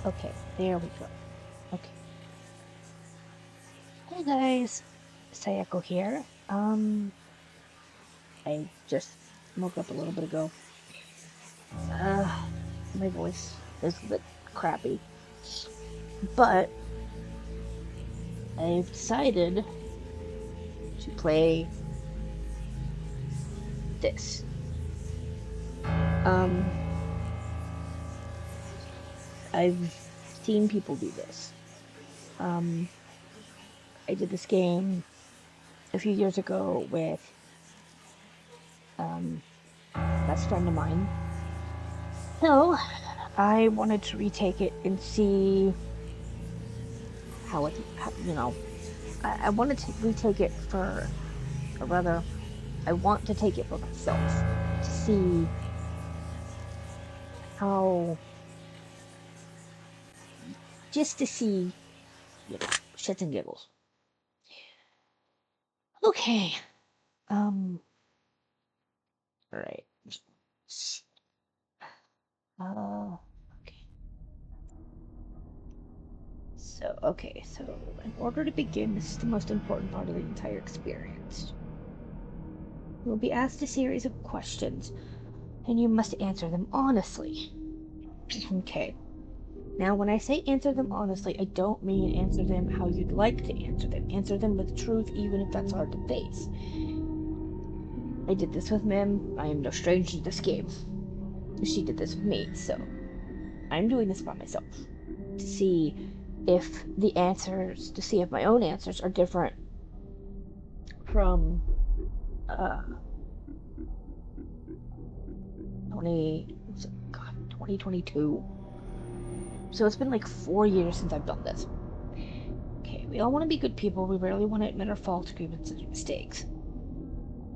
Okay, there we go. Okay. Hey guys, Sayako here. I just woke up a little bit ago. My voice is a bit crappy, but I've decided to play this. Um, I've seen people do this. Um, I did this game a few years ago with best friend of mine. So I wanted to retake it and see how it, I wanted to retake it or rather, I want to take it for myself to see how, just to see, shits and giggles. Okay. All right. Okay. So, in order to begin, this is the most important part of the entire experience. You will be asked a series of questions, and you must answer them honestly. Okay. Now, when I say answer them honestly, I don't mean answer them how you'd like to answer them. Answer them with truth, even if that's hard to face. I did this with Mim. I am no stranger to this game. She did this with me, so I'm doing this by myself. To see if my own answers are different from, 2022. So it's been like 4 years since I've done this. Okay, we all want to be good people. We rarely want to admit our faults, grievances, or mistakes.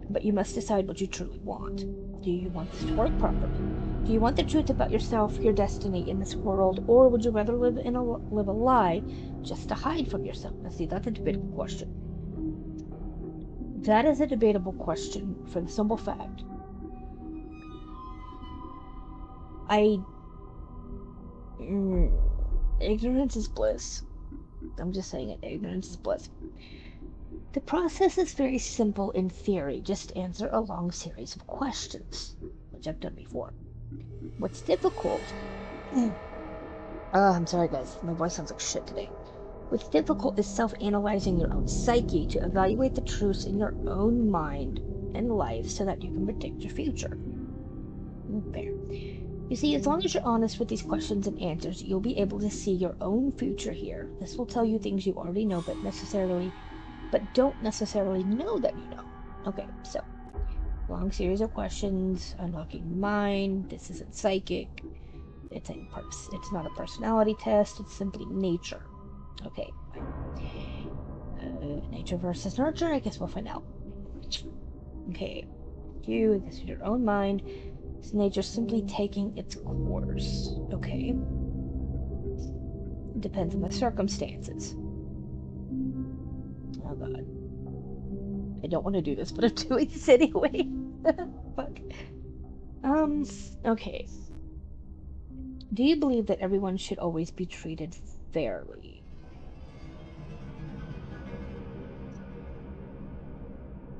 But you must decide what you truly want. Do you want this to work properly? Do you want the truth about yourself, your destiny in this world, or would you rather live a lie just to hide from yourself? Now, see, that's a debatable question. That is a debatable question for the simple fact ignorance is bliss. I'm just saying it. Ignorance is bliss. The process is very simple in theory. Just answer a long series of questions, which I've done before. What's difficult? I'm sorry, guys. My voice sounds like shit today. What's difficult is self-analyzing your own psyche to evaluate the truths in your own mind and life so that you can predict your future. Fair. You see, as long as you're honest with these questions and answers, you'll be able to see your own future here. This will tell you things you already know, but don't necessarily know that you know. Okay, so long series of questions, unlocking the mind. This isn't psychic. It's not a personality test. It's simply nature. Okay. Nature versus nurture. I guess we'll find out. Okay. This is your own mind. It's nature simply taking its course. Okay. It depends on the circumstances. Oh god. I don't want to do this, but I'm doing this anyway. Fuck. Okay. Do you believe that everyone should always be treated fairly?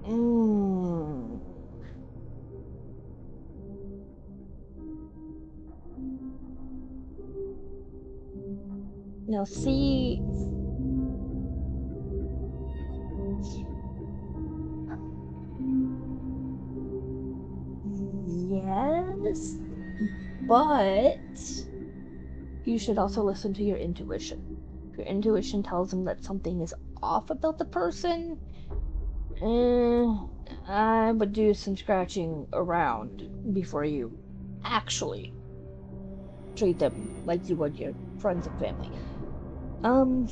Mm. Now, see, yes, but you should also listen to your intuition. If your intuition tells them that something is off about the person, I would do some scratching around before you actually treat them like you would your friends and family. Um,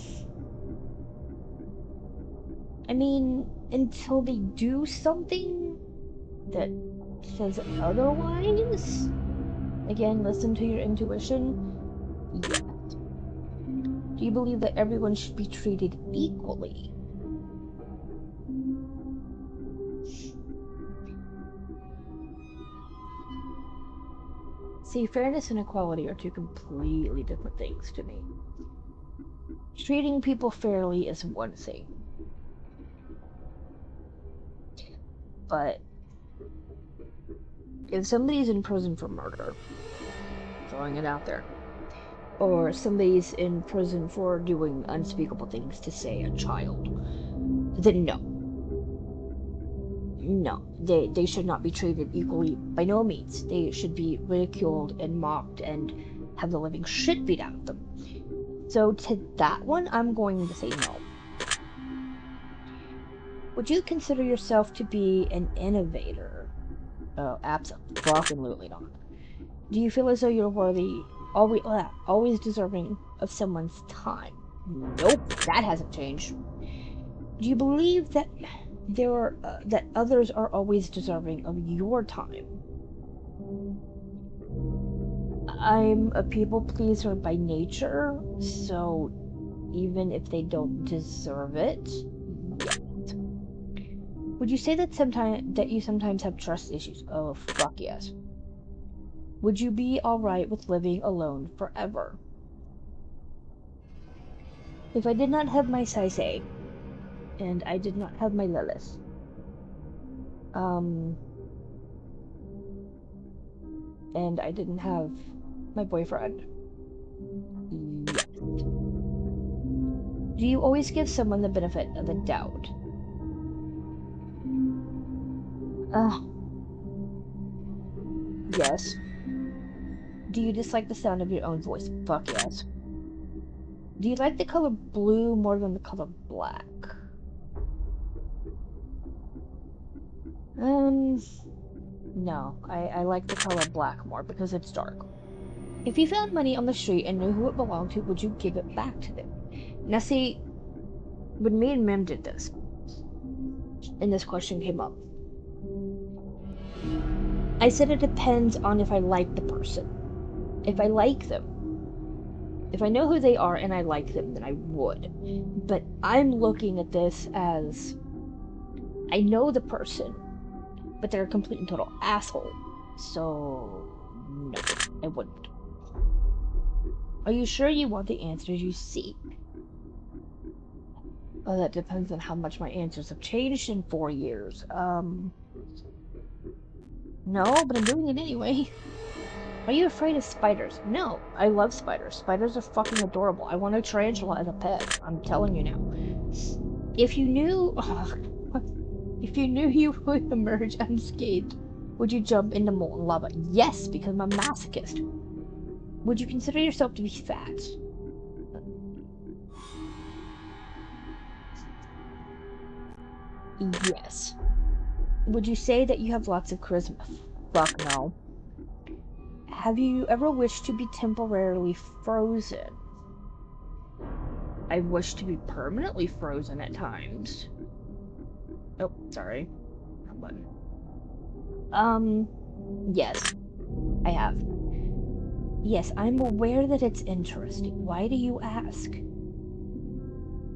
I mean, until they do something that says otherwise, again, listen to your intuition. Yeah. Do you believe that everyone should be treated equally? See, fairness and equality are two completely different things to me. Treating people fairly is one thing, but if somebody's in prison for murder, throwing it out there, or somebody's in prison for doing unspeakable things to, say, a child, then no. No, they should not be treated equally by no means. They should be ridiculed and mocked and have the living shit beat out of them. So to that one, I'm going to say no. Would you consider yourself to be an innovator? Oh, absolutely not. Do you feel as though you're worthy, always deserving of someone's time? Nope, that hasn't changed. Do you believe that that others are always deserving of your time? I'm a people pleaser by nature, so even if they don't deserve it, yes. Would you say that you sometimes have trust issues? Oh, fuck yes. Would you be alright with living alone forever? If I did not have my Saisei, and I did not have my Lilith, and I didn't have my boyfriend, yes. Do you always give someone the benefit of the doubt? Yes. Do you dislike the sound of your own voice? Fuck yes. Do you like the color blue more than the color black? No. I like the color black more because it's dark. If you found money on the street and knew who it belonged to, would you give it back to them? Now see, when me and Mim did this, and this question came up, I said it depends on if I like the person. If I like them, if I know who they are and I like them, then I would. But I'm looking at this as, I know the person, but they're a complete and total asshole. So, no, I wouldn't. Are you sure you want the answers you seek? Oh, that depends on how much my answers have changed in 4 years. No, but I'm doing it anyway. Are you afraid of spiders? No, I love spiders. Spiders are fucking adorable. I want a tarantula as a pet. I'm telling you now. If you knew... if you knew you would emerge unscathed, would you jump into molten lava? Yes, because I'm a masochist. Would you consider yourself to be fat? Yes. Would you say that you have lots of charisma? Fuck no. Have you ever wished to be temporarily frozen? I wish to be permanently frozen at times. Oh, sorry. Wrong button. Yes. I have. Yes, I'm aware that it's interesting. Why do you ask?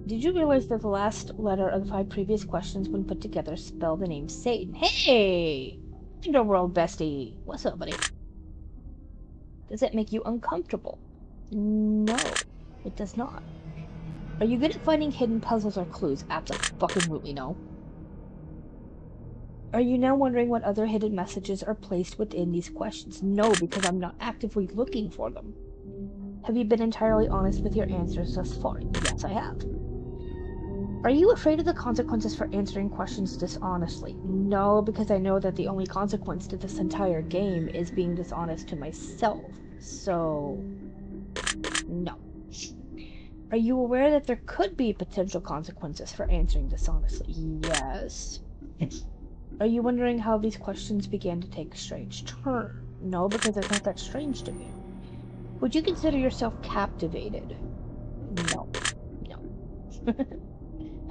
Did you realize that the last letter of the 5 previous questions, when put together, spell the name Satan? Hey! Underworld bestie! What's up, buddy? Does it make you uncomfortable? No, it does not. Are you good at finding hidden puzzles or clues? Absolutely no. Are you now wondering what other hidden messages are placed within these questions? No, because I'm not actively looking for them. Have you been entirely honest with your answers thus far? Yes, I have. Are you afraid of the consequences for answering questions dishonestly? No, because I know that the only consequence to this entire game is being dishonest to myself. So, no. Are you aware that there could be potential consequences for answering dishonestly? Yes. Are you wondering how these questions began to take a strange turn? No, because it's not that strange to me. Would you consider yourself captivated? No. No.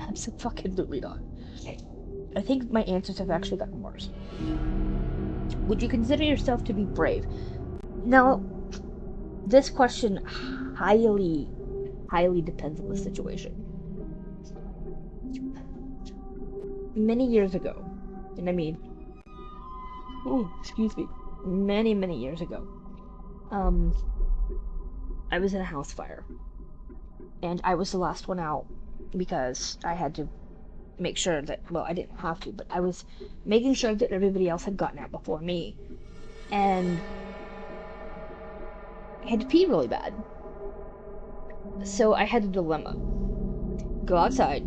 Absolutely not. I think my answers have actually gotten worse. Would you consider yourself to be brave? Now, this question highly depends on the situation. Many years ago, and I mean, excuse me, many years ago, I was in a house fire, and I was the last one out because I had to make sure that, well, I didn't have to, but I was making sure that everybody else had gotten out before me, and I had to pee really bad. So I had a dilemma. Go outside,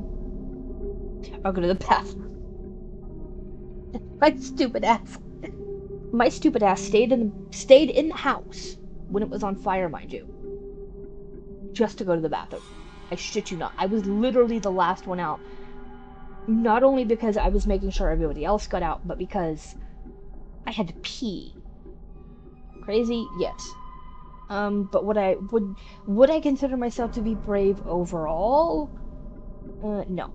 or go to the bathroom. My stupid ass stayed in the house when it was on fire, mind you, just to go to the bathroom. I shit you not. I was literally the last one out. Not only because I was making sure everybody else got out, but because I had to pee. Crazy? Yes. But would I consider myself to be brave overall? No.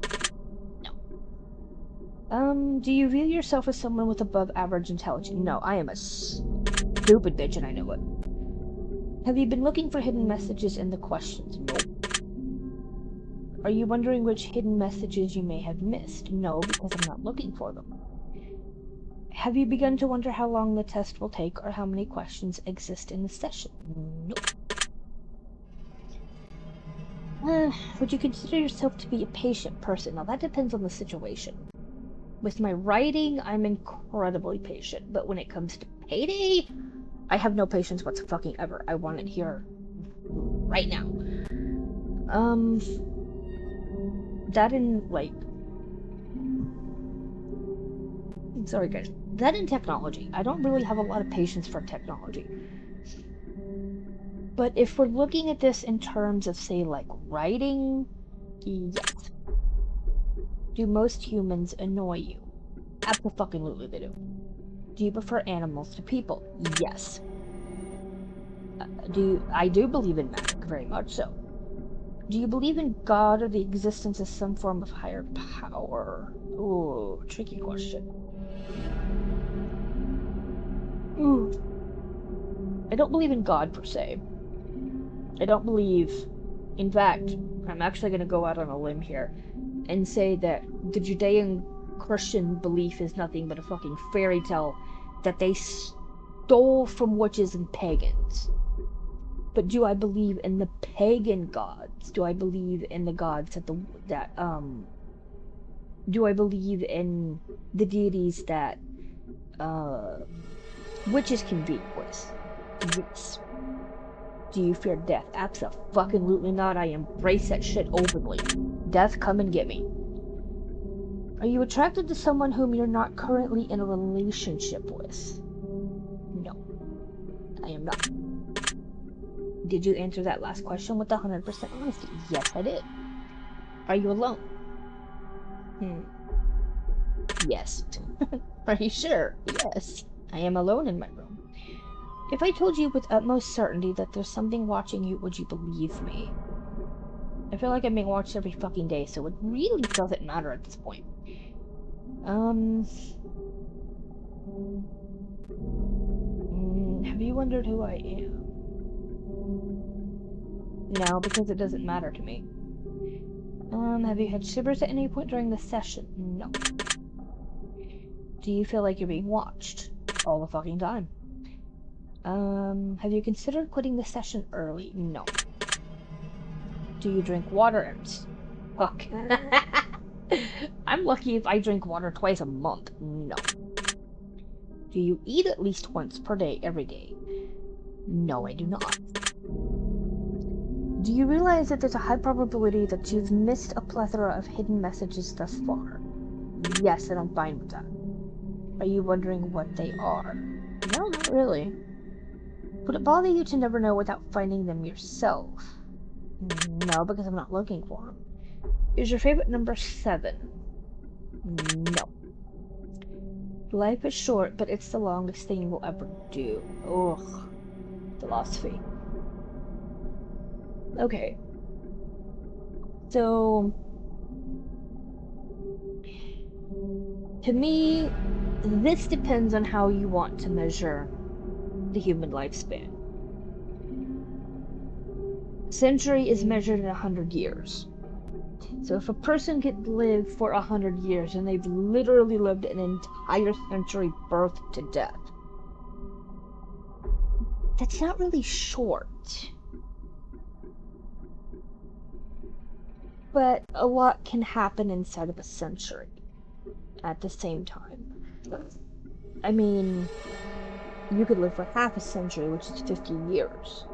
Do you view yourself as someone with above average intelligence? No, I am a stupid bitch and I know it. Have you been looking for hidden messages in the questions? Nope. Are you wondering which hidden messages you may have missed? No, because I'm not looking for them. Have you begun to wonder how long the test will take or how many questions exist in the session? Nope. Would you consider yourself to be a patient person? Now that depends on the situation. With my writing, I'm incredibly patient, but when it comes to payday, I have no patience whatsoever. I want it here right now. That in, like... Sorry, guys. That in technology. I don't really have a lot of patience for technology. But if we're looking at this in terms of, say, like, writing, yes. Do most humans annoy you? Absolutely they do. Do you prefer animals to people? Yes. I do believe in magic, very much so. Do you believe in God or the existence of some form of higher power? Ooh, tricky question. Ooh. I don't believe in God, per se. I don't believe... In fact, I'm actually going to go out on a limb here and say that the Judean Christian belief is nothing but a fucking fairy tale that they stole from witches and pagans. But do I believe in the pagan gods? Do I believe in the gods do I believe in the deities that witches can be with? Yes. Do you fear death? Absolutely not. I embrace that shit openly. Death, come and get me. Are you attracted to someone whom you're not currently in a relationship with? No, I am not. Did you answer that last question with 100% honesty? Yes, I did. Are you alone? Yes. Are you sure? Yes. I am alone in my room. If I told you with utmost certainty that there's something watching you, would you believe me? I feel like I'm being watched every fucking day, so it really doesn't matter at this point. Have you wondered who I am? No, because it doesn't matter to me. Have you had shivers at any point during the session? No. Do you feel like you're being watched? All the fucking time. Have you considered quitting the session early? No. Do you drink water? Fuck. I'm lucky if I drink water twice a month. No. Do you eat at least once per day, every day? No, I do not. Do you realize that there's a high probability that you've missed a plethora of hidden messages thus far? Yes, and I'm fine with that. Are you wondering what they are? No, not really. Would it bother you to never know without finding them yourself? No, because I'm not looking for them. Is your favorite number 7? No. Life is short, but it's the longest thing we'll ever do. Ugh. Philosophy. Okay. So... to me, this depends on how you want to measure the human lifespan. Century is measured in 100 years. So if a person could live for 100 years, and they've literally lived an entire century birth to death, that's not really short. But a lot can happen inside of a century at the same time. I mean, you could live for half a century, which is 50 years.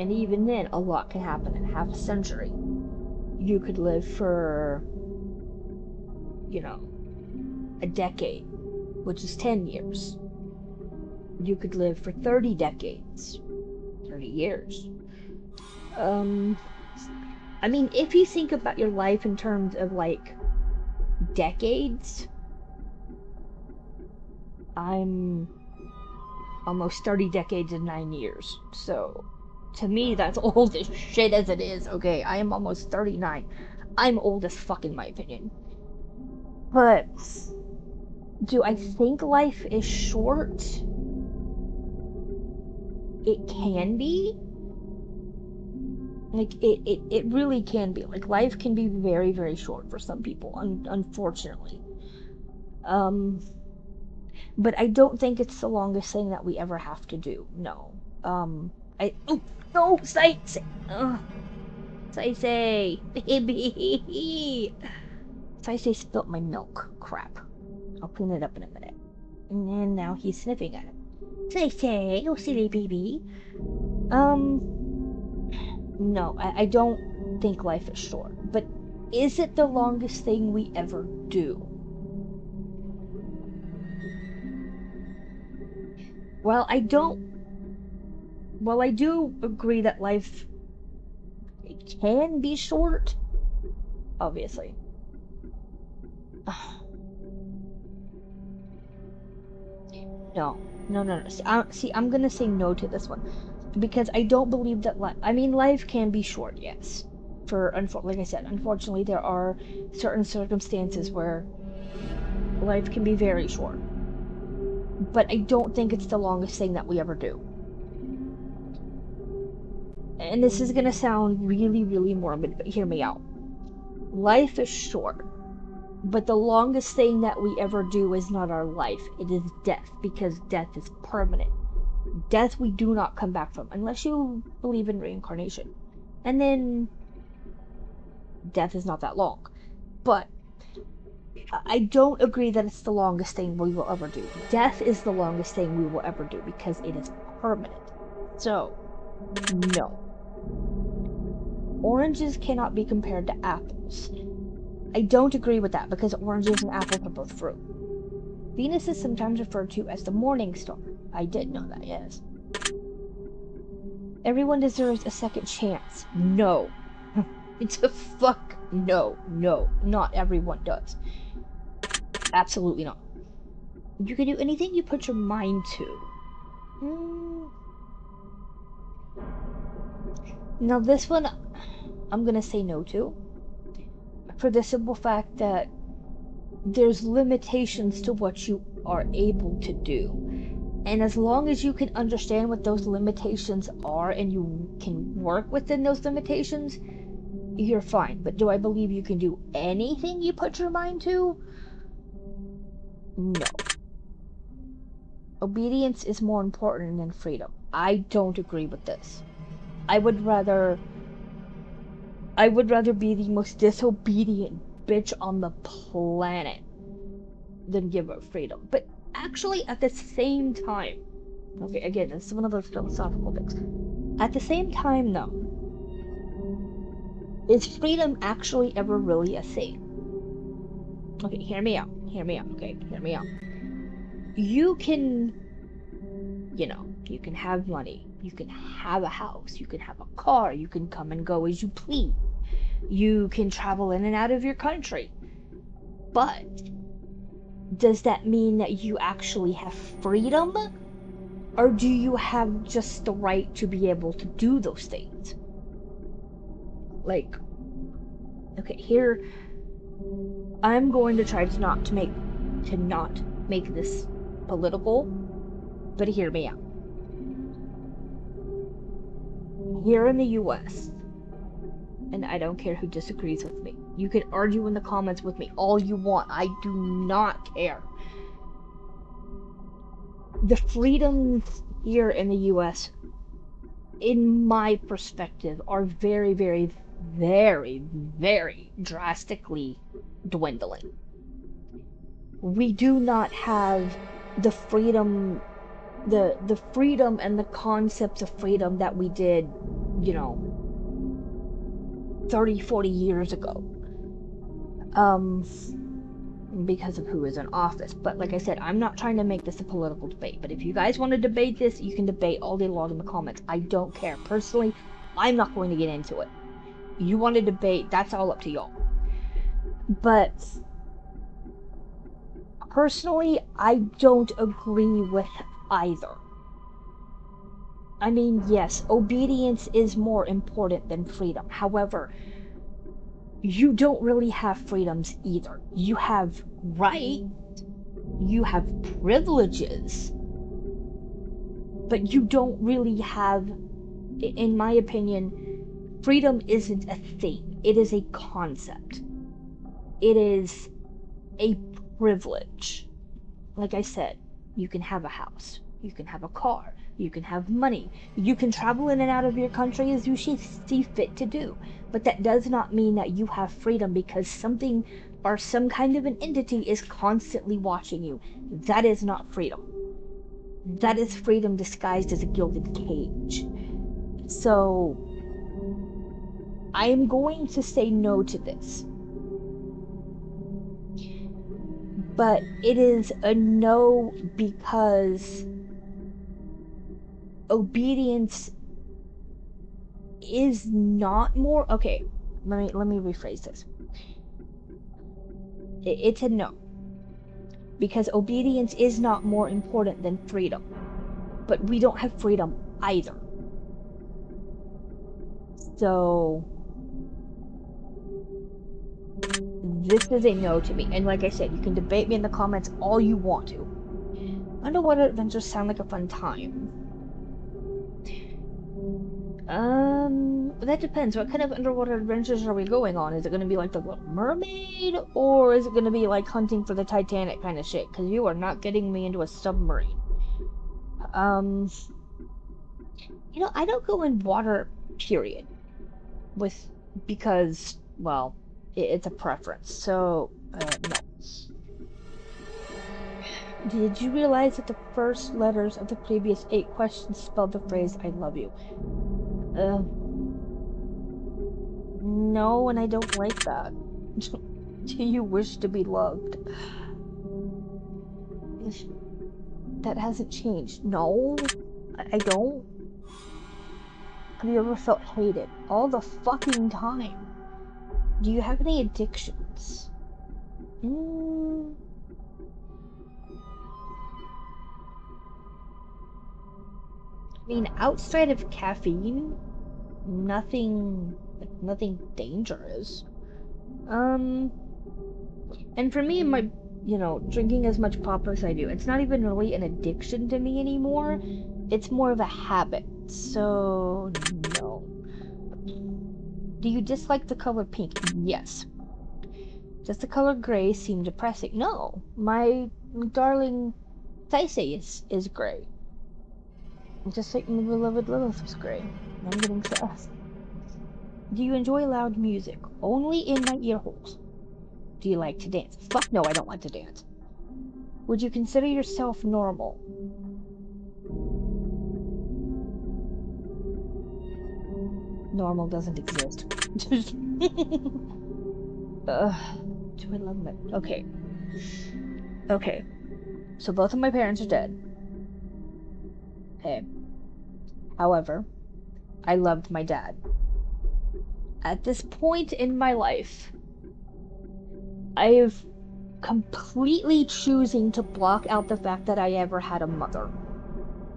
And even then, a lot can happen in half a century. You could live for, a decade, which is 10 years. You could live for 30 decades, 30 years. I mean, if you think about your life in terms of, like, decades, I'm almost 30 decades and 9 years. So, to me, that's old as shit as it is, okay? I am almost 39. I'm old as fuck in my opinion. But, do I think life is short? It can be. Like, it really can be. Like, life can be very, very short for some people, unfortunately. But I don't think it's the longest thing that we ever have to do. No. Oh, no, Say, baby. Say spilt my milk. Crap. I'll clean it up in a minute. And then now he's sniffing at it. Say, you silly baby. No, I don't think life is short. But is it the longest thing we ever do? Well, I do agree that life can be short, obviously. No. See, I'm gonna say no to this one. Because I don't believe that life can be short, yes. Like I said, unfortunately, there are certain circumstances where life can be very short. But I don't think it's the longest thing that we ever do. And this is gonna sound really, really morbid, but hear me out. Life is short, but the longest thing that we ever do is not our life. It is death, because death is permanent. Death we do not come back from, unless you believe in reincarnation. And then, death is not that long. But, I don't agree that it's the longest thing we will ever do. Death is the longest thing we will ever do, because it is permanent. So, no. Oranges cannot be compared to apples. I don't agree with that, because oranges and apples are both fruit. Venus is sometimes referred to as the morning star. I did know that, yes. Everyone deserves a second chance. No. It's a fuck no. Not everyone does. Absolutely not. You can do anything you put your mind to. Now this one, I'm gonna say no to. For the simple fact that there's limitations to what you are able to do. And as long as you can understand what those limitations are and you can work within those limitations, you're fine. But do I believe you can do anything you put your mind to? No. Obedience is more important than freedom. I don't agree with this. I would rather be the most disobedient bitch on the planet than give up freedom. But actually, at the same time, okay, again, this is one of those philosophical things. At the same time, though, is freedom actually ever really a thing? Okay, hear me out, okay? Hear me out. You can have money, you can have a house, you can have a car, you can come and go as you please. You can travel in and out of your country. But does that mean that you actually have freedom? Or do you have just the right to be able to do those things? Like, okay, here, I'm going to try to not make this political, but hear me out. Here in the US, and I don't care who disagrees with me. You can argue in the comments with me all you want. I do not care. The freedom here in the US, in my perspective, are very, very, very, very drastically dwindling. We do not have the freedom, the freedom and the concepts of freedom that we did, 30, 40 years ago. Because of who is in office. But like I said, I'm not trying to make this a political debate. But if you guys want to debate this, you can debate all day long in the comments. I don't care. Personally, I'm not going to get into it. You want to debate, that's all up to y'all. But personally, I don't agree with either. I mean, yes, obedience is more important than freedom. However, you don't really have freedoms either. You have rights, you have privileges, but you don't really have, in my opinion, freedom isn't a thing. It is a concept. It is a privilege. Like I said, you can have a house, you can have a car, you can have money, you can travel in and out of your country as you see fit to do. But that does not mean that you have freedom because something or some kind of an entity is constantly watching you. That is not freedom. That is freedom disguised as a gilded cage. So, I am going to say no to this. But it is a no because obedience is not more. Okay, let me rephrase this. It's a no because obedience is not more important than freedom, but we don't have freedom either. So this is a no to me. And like I said, you can debate me in the comments all you want to. Underwater adventures sound like a fun time. That depends. What kind of underwater adventures are we going on? Is it going to be like the Little Mermaid? Or is it going to be like hunting for the Titanic kind of shit? Because you are not getting me into a submarine. I don't go in water, period. Because, well, it's a preference. So, no. Did you realize that the first letters of the previous 8 questions spelled the phrase, I love you? No, and I don't like that. Do you wish to be loved? That hasn't changed. No, I don't. Have you ever felt hated? All the fucking time. Do you have any addictions? I mean, outside of caffeine, nothing dangerous. And for me, my, drinking as much pop as I do, it's not even really an addiction to me anymore. It's more of a habit. So, no. Do you dislike the color pink? Yes. Does the color gray seem depressing? No. My darling Taisei is gray. Just like my beloved Lilith was gray. I'm getting sass. Do you enjoy loud music? Only in my ear holes. Do you like to dance? Fuck no, I don't like to dance. Would you consider yourself normal? Normal doesn't exist. Do I love my... Okay. Okay. So both of my parents are dead. Okay. However, I loved my dad. At this point in my life, I have completely choosing to block out the fact that I ever had a mother.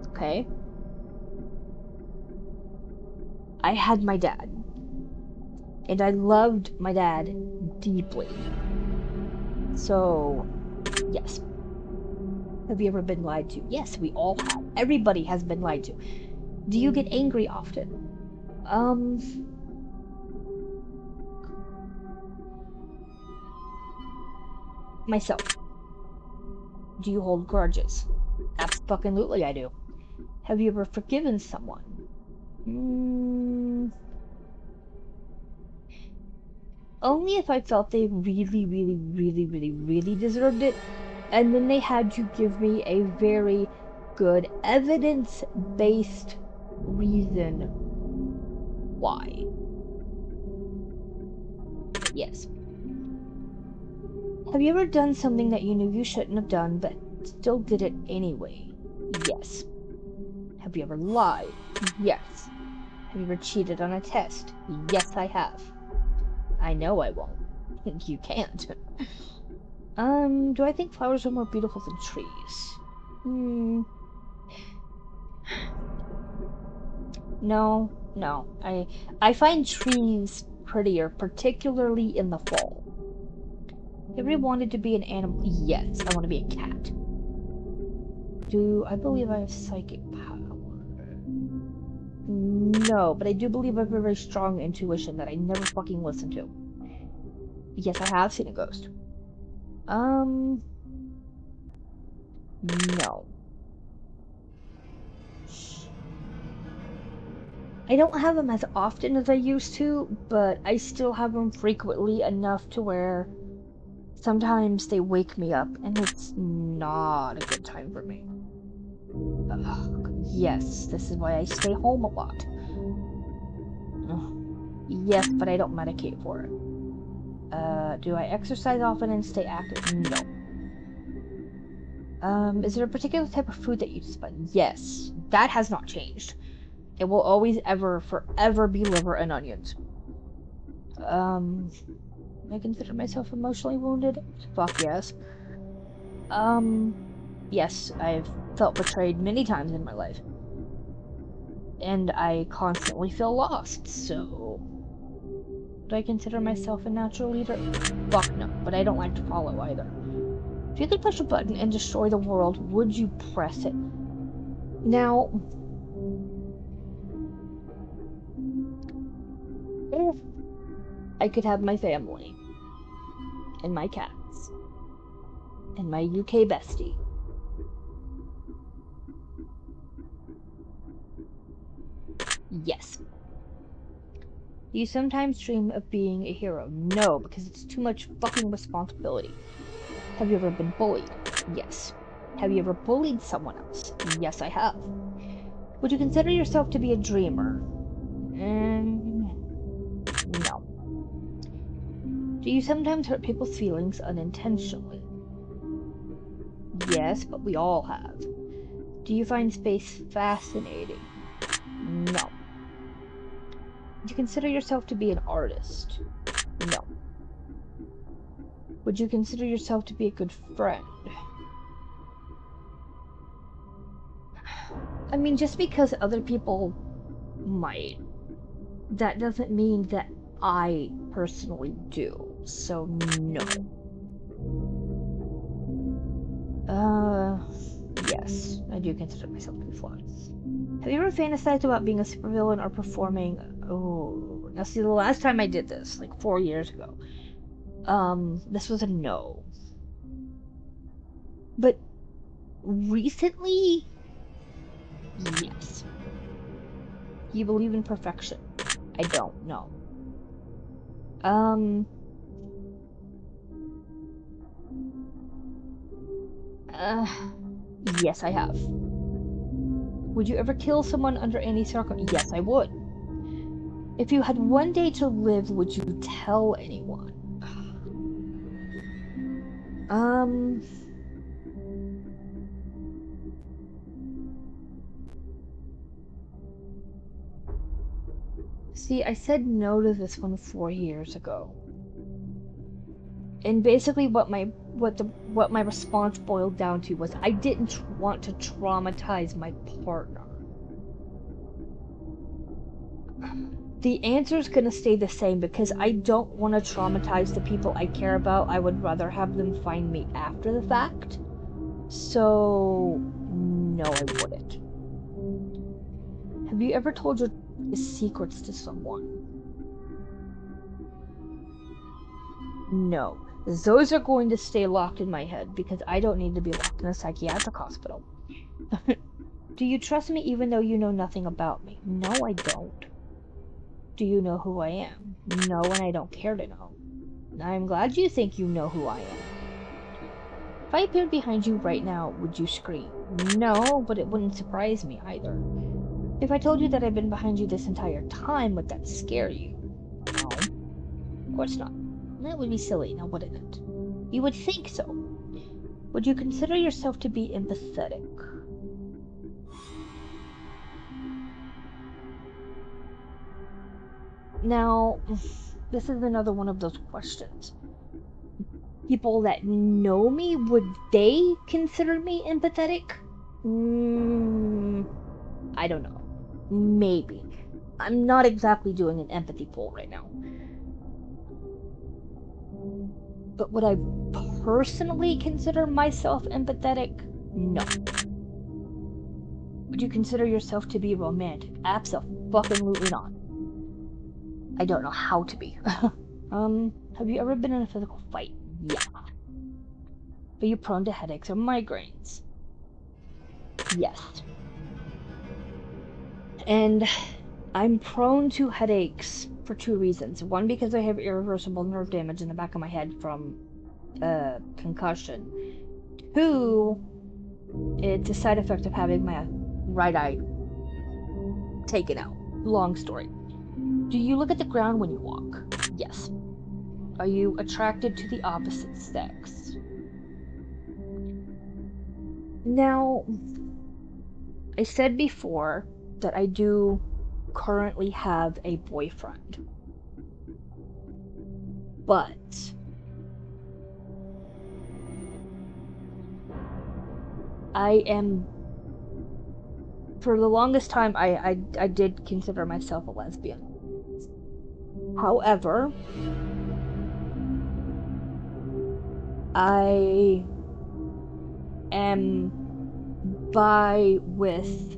Okay? I had my dad. And I loved my dad deeply. So, yes. Have you ever been lied to? Yes, we all have. Everybody has been lied to. Do you get angry often? Myself. Do you hold grudges? Absolutely I do. Have you ever forgiven someone? Only if I felt they really deserved it, and then they had to give me a very good evidence-based reason why. Yes. Have you ever done something that you knew you shouldn't have done, but still did it anyway? Yes. Have you ever lied? Yes. Have you ever cheated on a test? Yes, I have. I know I won't. You can't. Do I think flowers are more beautiful than trees? No. I find trees prettier, particularly in the fall. Have you ever wanted to be an animal? Yes, I want to be a cat. Do I believe I have psychic power? No, but I do believe I have a very strong intuition that I never fucking listen to. Yes, I have seen a ghost. No. I don't have them as often as I used to, but I still have them frequently enough to where sometimes they wake me up, and it's not a good time for me. Yes, this is why I stay home a lot. Yes, but I don't medicate for it. Do I exercise often and stay active? No. Is there a particular type of food that you despise? Yes, that has not changed. It will always, ever, forever be liver and onions. I consider myself emotionally wounded? Fuck yes. Yes, I've felt betrayed many times in my life. And I constantly feel lost, so... Do I consider myself a natural leader? Fuck no, but I don't like to follow either. If you could push a button and destroy the world, would you press it? Now... if I could have my family, and my cats, and my UK bestie, yes. Do you sometimes dream of being a hero? No, because it's too much fucking responsibility. Have you ever been bullied? Yes. Have you ever bullied someone else? Yes, I have. Would you consider yourself to be a dreamer? No. Do you sometimes hurt people's feelings unintentionally? Yes, but we all have. Do you find space fascinating? No. Would you consider yourself to be an artist? No. Would you consider yourself to be a good friend? I mean, just because other people might, that doesn't mean that I personally do. So, no. Yes, I do consider myself to be flawed. Have you ever fantasized about being a supervillain or performing... Oh, now see, the last time I did this, like 4 years ago, this was a no. But recently, yes. Do you believe in perfection? I don't know. Yes, I have. Would you ever kill someone under any circumstances? Yes, I would. If you had one day to live, would you tell anyone? See, I said no to this one 4 years ago. And basically what my response boiled down to was I didn't want to traumatize my partner. The answer's gonna stay the same because I don't want to traumatize the people I care about. I would rather have them find me after the fact. So, no, I wouldn't. Have you ever told your secrets to someone? No. Those are going to stay locked in my head because I don't need to be locked in a psychiatric hospital. Do you trust me even though you know nothing about me? No, I don't. Do you know who I am? No, and I don't care to know. I'm glad you think you know who I am. If I appeared behind you right now, would you scream? No, but it wouldn't surprise me either. If I told you that I've been behind you this entire time, would that scare you? No, of course not. That would be silly, now wouldn't it? You would think so. Would you consider yourself to be empathetic? Now, this is another one of those questions. People that know me, would they consider me empathetic? I don't know. Maybe. I'm not exactly doing an empathy poll right now. But would I personally consider myself empathetic? No. Would you consider yourself to be romantic? Absolutely not. I don't know how to be. Have you ever been in a physical fight? Yeah. Are you prone to headaches or migraines? Yes. And I'm prone to headaches for 2 reasons. One, because I have irreversible nerve damage in the back of my head from concussion. 2, it's a side effect of having my right eye taken out. Long story. Do you look at the ground when you walk? Yes. Are you attracted to the opposite sex? Now, I said before that I do currently have a boyfriend. But I am, for the longest time, I did consider myself a lesbian. However, I am bi with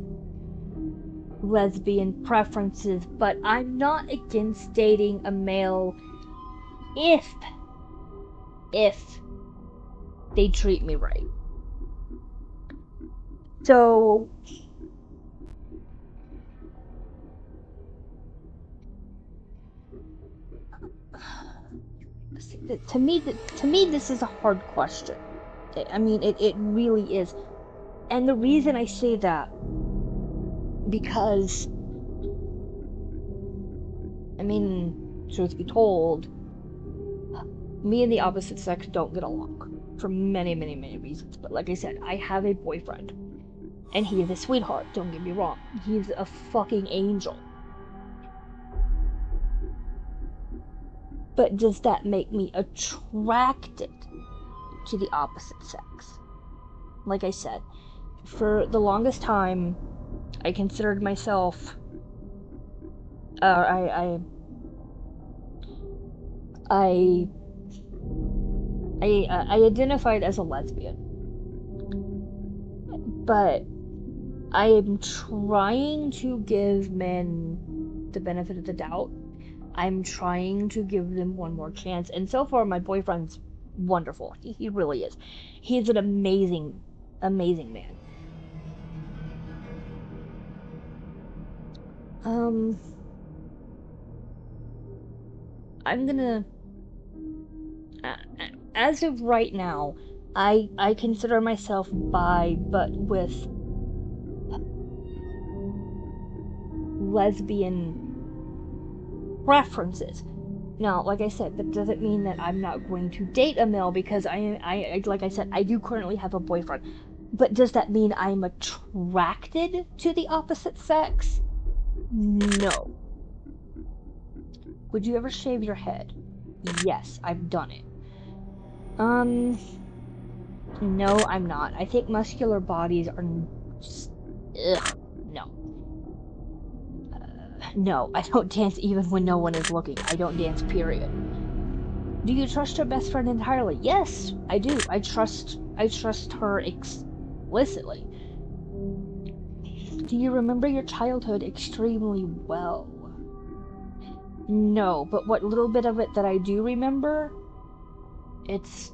lesbian preferences, but I'm not against dating a male if they treat me right. So to me this is a hard question. I mean, it really is. And the reason I say that, because, I mean, truth be told, me and the opposite sex don't get along for many reasons. But like I said, I have a boyfriend, and he is a sweetheart, don't get me wrong. He's a fucking angel. But does that make me attracted to the opposite sex? Like I said, for the longest time, I considered myself, I identified as a lesbian, but I am trying to give men the benefit of the doubt. I'm trying to give them one more chance, and so far my boyfriend's wonderful. He really is. He's an amazing man. I'm gonna, as of right now, I consider myself bi, but with lesbian preferences. Now, like I said, that doesn't mean that I'm not going to date a male, because I like I said, I do currently have a boyfriend. But does that mean I'm attracted to the opposite sex? No. Would you ever shave your head? Yes, I've done it. No, I'm not. I think muscular bodies are just, ugh, no. No, I don't dance even when no one is looking. I don't dance, period. Do you trust your best friend entirely? Yes, I do. I trust her explicitly. Do you remember your childhood extremely well? No, but what little bit of it that I do remember, it's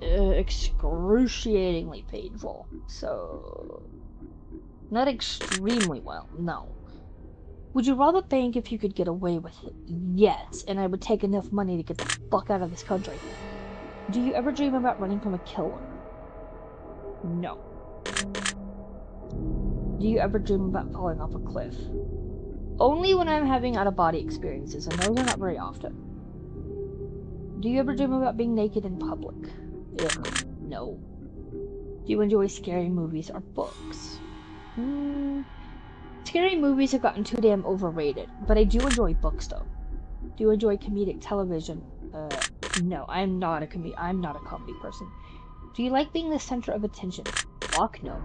excruciatingly painful. So Not extremely well, no. Would you rob a bank if you could get away with it? Yes, and I would take enough money to get the fuck out of this country. Do you ever dream about running from a killer? No. Do you ever dream about falling off a cliff? Only when I'm having out-of-body experiences, and those are not very often. Do you ever dream about being naked in public? Ugh, no. Do you enjoy scary movies or books? Scary movies have gotten too damn overrated, but I do enjoy books though. Do you enjoy comedic television? No, I'm not a comedy person. Do you like being the center of attention? Fuck no.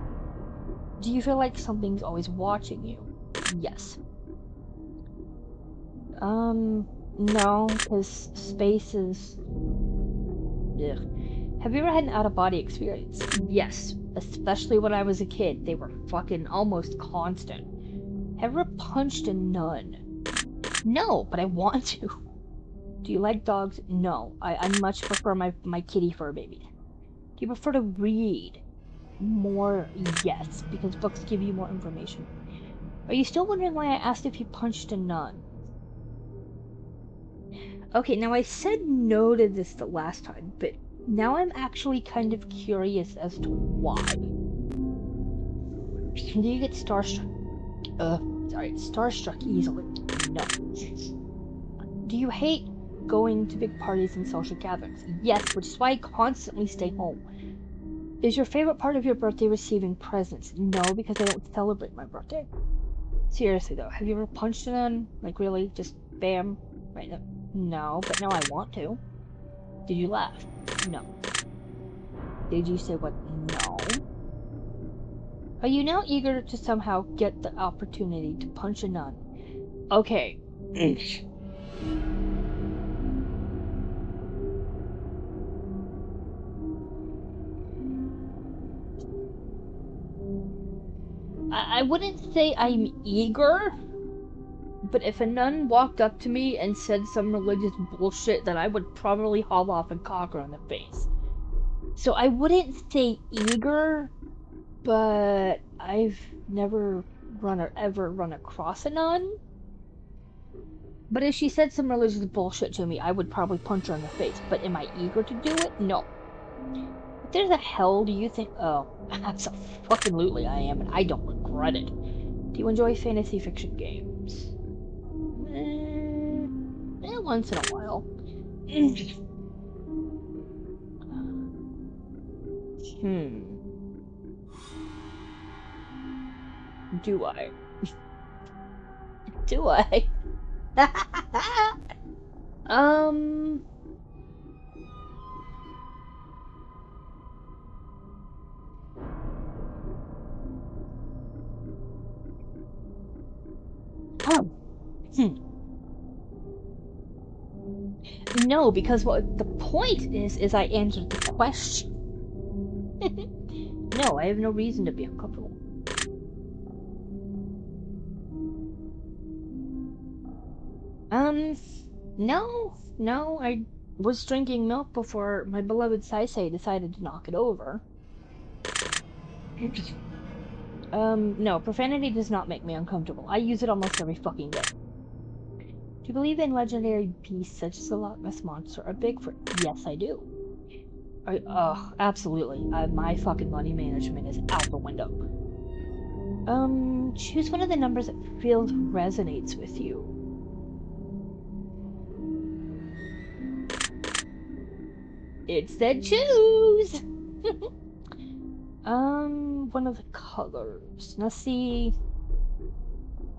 Do you feel like something's always watching you? Yes. No, because space is... Ugh. Have you ever had an out-of-body experience? Yes, especially when I was a kid. They were fucking almost constant. Have you ever punched a nun? No, but I want to. Do you like dogs? No, I much prefer my kitty fur baby. Do you prefer to read? More, yes, because books give you more information. Are you still wondering why I asked if you punched a nun? Okay, now I said no to this the last time, but now I'm actually kind of curious as to why. Do you get starstruck? Starstruck easily? No. Do you hate going to big parties and social gatherings? Yes, which is why I constantly stay home. Is your favorite part of your birthday receiving presents? No, because I don't celebrate my birthday. Seriously though, have you ever punched a nun? Like really, just bam, right now? No, but now I want to. Did you laugh? No. Did you say what? No. Are you now eager to somehow get the opportunity to punch a nun? Okay. I wouldn't say I'm eager, but if a nun walked up to me and said some religious bullshit, then I would probably haul off and cock her in the face. So I wouldn't say eager, but I've never ever run across a nun. But if she said some religious bullshit to me, I would probably punch her in the face. But am I eager to do it? No. If there's a hell, do you think? Oh, absolutely I am, and I don't regret it. Do you enjoy fantasy fiction games? Once in a while. Do I? Do I? No, because what the point is I answered the question. No, I have no reason to be uncomfortable. No, I was drinking milk before my beloved Saisei decided to knock it over. No, profanity does not make me uncomfortable. I use it almost every fucking day. Do you believe in legendary beasts such as the Loch Ness Monster or Bigfoot? Yes, I do. Absolutely. My fucking money management is out the window. Choose one of the numbers that feels resonates with you. It said choose! One of the colors. Now see,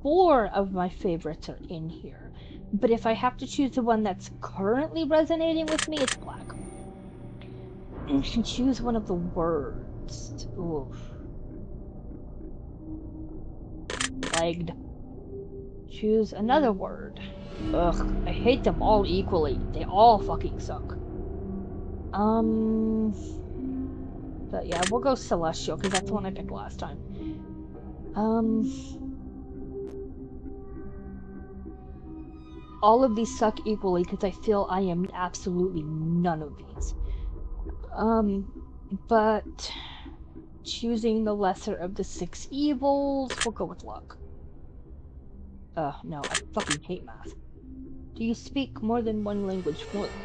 4 of my favorites are in here. But if I have to choose the one that's currently resonating with me, it's black. Choose one of the words. Oof. Legged. Choose another word. Ugh, I hate them all equally. They all fucking suck. But yeah, we'll go Celestial, because that's the one I picked last time. All of these suck equally, because I feel I am absolutely none of these. But Choosing the lesser of the 6 evils. We'll go with luck. No, I fucking hate math. Do you speak more than one language fluently?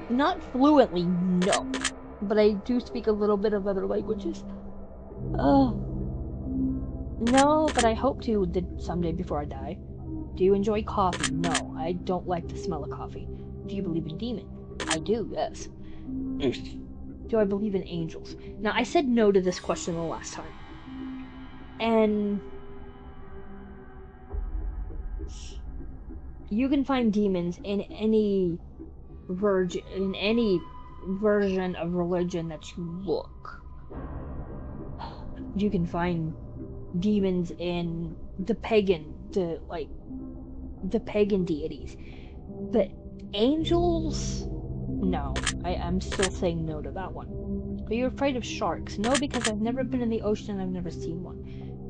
Not fluently, no. But I do speak a little bit of other languages. No, but I hope to someday before I die. Do you enjoy coffee? No, I don't like the smell of coffee. Do you believe in demons? I do, yes. Do I believe in angels? Now, I said no to this question the last time. And you can find demons in any version of religion that you look. You can find demons in the pagan deities. But angels? No, I'm still saying no to that one. Are you afraid of sharks? No, because I've never been in the ocean and I've never seen one.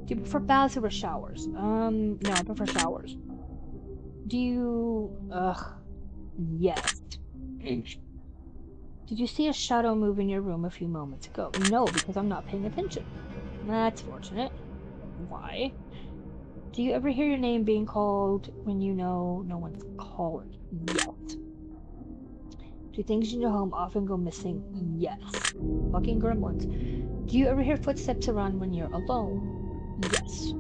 Do you prefer baths or showers? No, I prefer showers. Do you... yes. Did you see a shadow move in your room a few moments ago? No, because I'm not paying attention. That's fortunate. Why? Do you ever hear your name being called when you know no one's calling? Yes. Do things in your home often go missing? Yes. Fucking gremlins. Do you ever hear footsteps around when you're alone? Yes.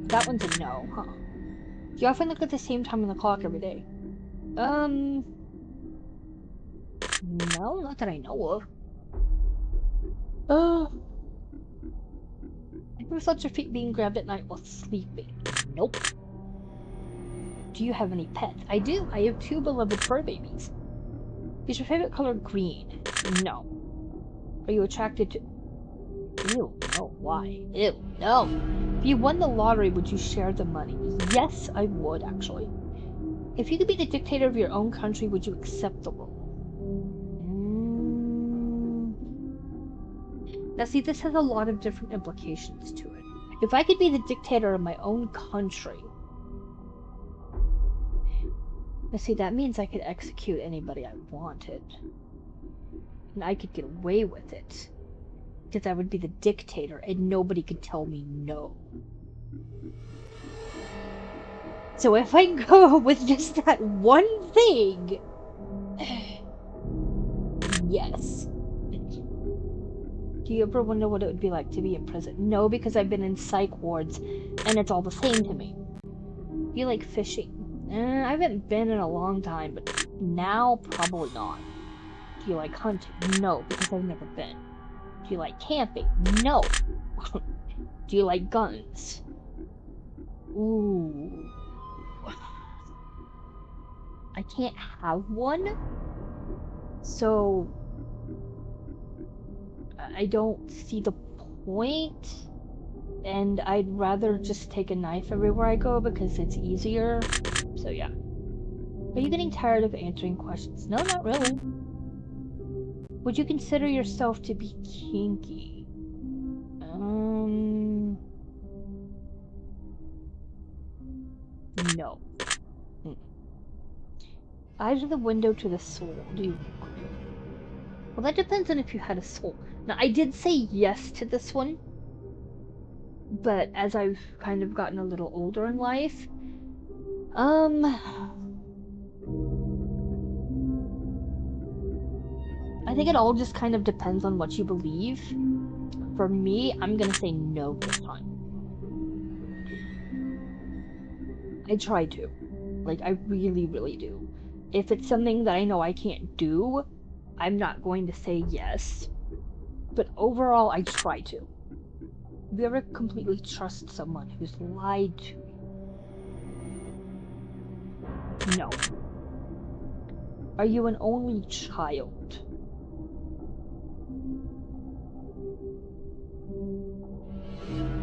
That one's a no, huh? Do you often look at the same time on the clock every day? No, not that I know of. Ever felt your feet being grabbed at night while sleeping? Nope. Do you have any pets? I do. I have 2 beloved fur babies. Is your favorite color green? No. Are you attracted to... Ew, no. Why? Ew, no. If you won the lottery, would you share the money? Yes, I would, actually. If you could be the dictator of your own country, would you accept the role? Now see, this has a lot of different implications to it. If I could be the dictator of my own country... Now see, that means I could execute anybody I wanted. And I could get away with it. Because I would be the dictator and nobody could tell me no. So if I go with just that one thing... yes. Do you ever wonder what it would be like to be in prison? No, because I've been in psych wards and it's all the same to me. Do you like fishing? I haven't been in a long time, but now probably not. Do you like hunting? No, because I've never been. Do you like camping? No. Do you like guns? Ooh. I can't have one, so I don't see the point, and I'd rather just take a knife everywhere I go because it's easier. So yeah. Are you getting tired of answering questions? No, not really. Would you consider yourself to be kinky? No. Eyes are the window to the soul. Do you agree? Well, that depends on if you had a soul. Now, I did say yes to this one, but as I've kind of gotten a little older in life, I think it all just kind of depends on what you believe. For me, I'm gonna say no this time. I try to. Like, I really, really do. If it's something that I know I can't do, I'm not going to say yes. But overall, I try to. Have you ever completely trust someone who's lied to you? No. Are you an only child?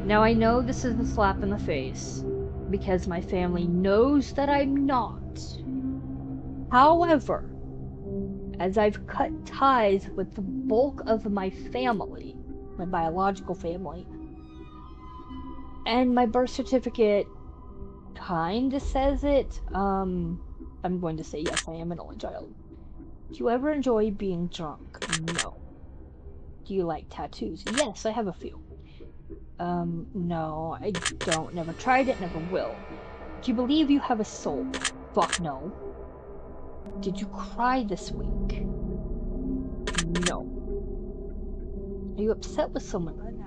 Now I know this is a slap in the face, because my family knows that I'm not. However, as I've cut ties with the bulk of my family, my biological family, and my birth certificate kinda says it, I'm going to say yes, I am an only child. Do you ever enjoy being drunk? No. Do you like tattoos? Yes, I have a few. No, I don't. Never tried it, never will. Do you believe you have a soul? Fuck no. Did you cry this week? No. Are you upset with someone right now?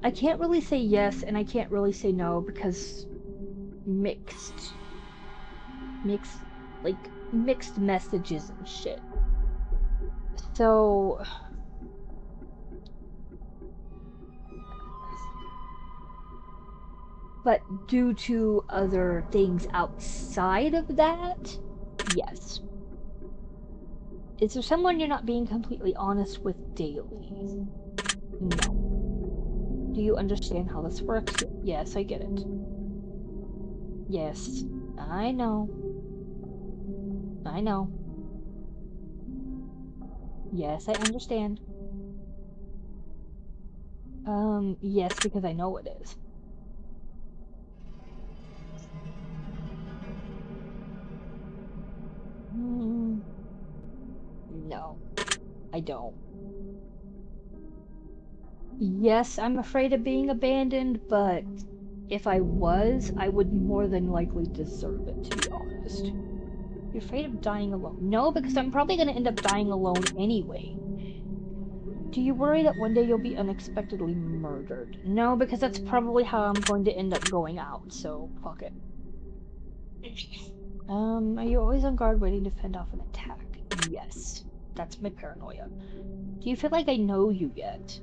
I can't really say yes and I can't really say no because mixed, like, mixed messages and shit. So, but due to other things outside of that, yes. Is there someone you're not being completely honest with daily? No. Do you understand how this works? Yes, I get it. Yes, I know. I know. Yes, I understand. Yes, because I know it is. No, I don't. Yes, I'm afraid of being abandoned, but if I was, I would more than likely deserve it, to be honest. You're afraid of dying alone? No, because I'm probably gonna end up dying alone anyway. Do you worry that one day you'll be unexpectedly murdered? No, because that's probably how I'm going to end up going out, so fuck it. Are you always on guard waiting to fend off an attack? Yes. That's my paranoia. Do you feel like I know you yet?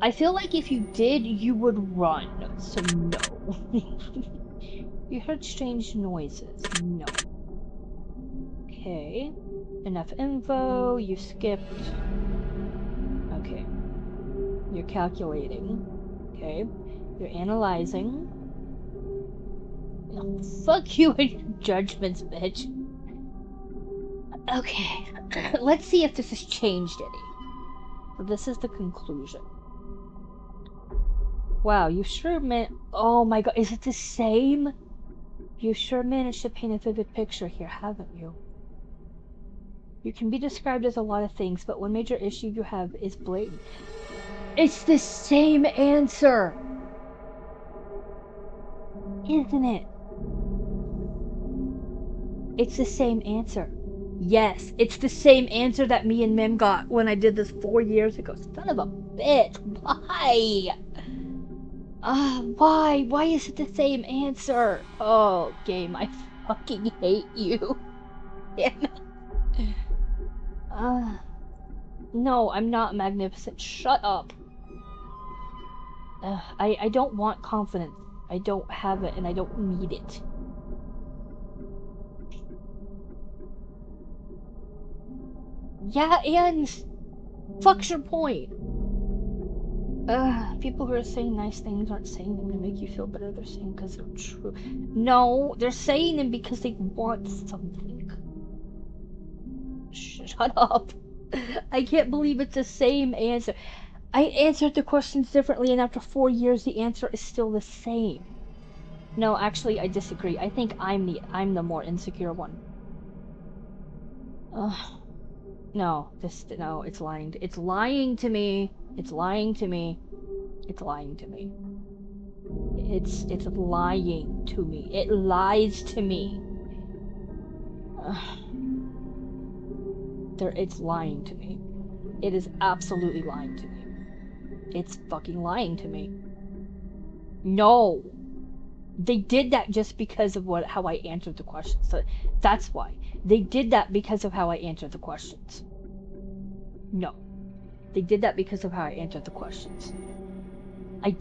I feel like if you did, you would run, so no. You heard strange noises? No. Okay. Enough info, you skipped. Okay. You're calculating. Okay. You're analyzing. Oh, fuck you and your judgments, bitch. Okay. Let's see if this has changed any. So this is the conclusion. Wow, you sure oh my god, is it the same? You sure managed to paint a vivid picture here, haven't you? You can be described as a lot of things, but one major issue you have is blatant. It's the same answer! Isn't it? It's the same answer. Yes, it's the same answer that me and Mim got when I did this 4 years ago. Son of a bitch, why? Why? Why is it the same answer? Oh, game, I fucking hate you. Damn it. No, I'm not magnificent. Shut up. I don't want confidence. I don't have it, and I don't need it. Yeah, and fuck's your point? People who are saying nice things aren't saying them to make you feel better. They're saying because they're true. No, they're saying them because they want something. Shut up. I can't believe it's the same answer. I answered the questions differently, and after 4 years, the answer is still the same. No, actually, I disagree. I think I'm the more insecure one. No, it's lying. It's lying to me. It's lying to me. It's lying to me. It's lying to me. It lies to me. It's lying to me. It is absolutely lying to me. It's fucking lying to me. No. They did that just because of how I answered the questions. So that's why. They did that because of how I answered the questions. No. They did that because of how I answered the questions. I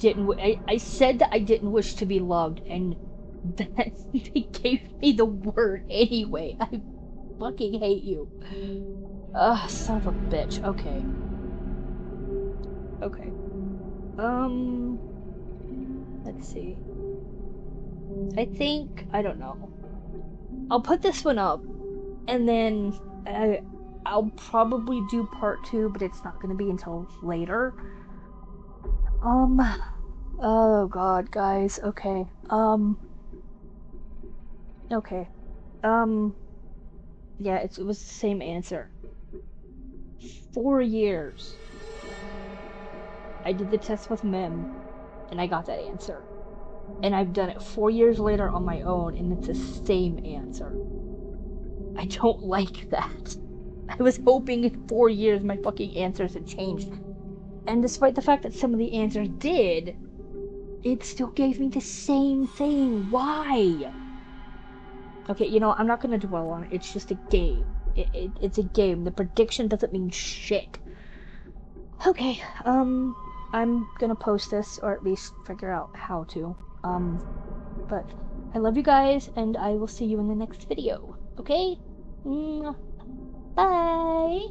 said that I didn't wish to be loved, and that they gave me the word anyway. I fucking hate you. Ugh, son of a bitch. Okay. Okay. Let's see. I think, I don't know. I'll put this one up, and then I'll probably do part 2, but it's not gonna be until later. Oh god, guys, okay. Okay. Yeah, it was the same answer. 4 years. I did the test with Mem, and I got that answer. And I've done it 4 years later on my own, and it's the same answer. I don't like that. I was hoping in 4 years my fucking answers had changed. And despite the fact that some of the answers did, it still gave me the same thing. Why? Okay, I'm not gonna dwell on it. It's just a game. It's a game. The prediction doesn't mean shit. Okay, I'm gonna post this, or at least figure out how to. But I love you guys, and I will see you in the next video. Okay? Bye!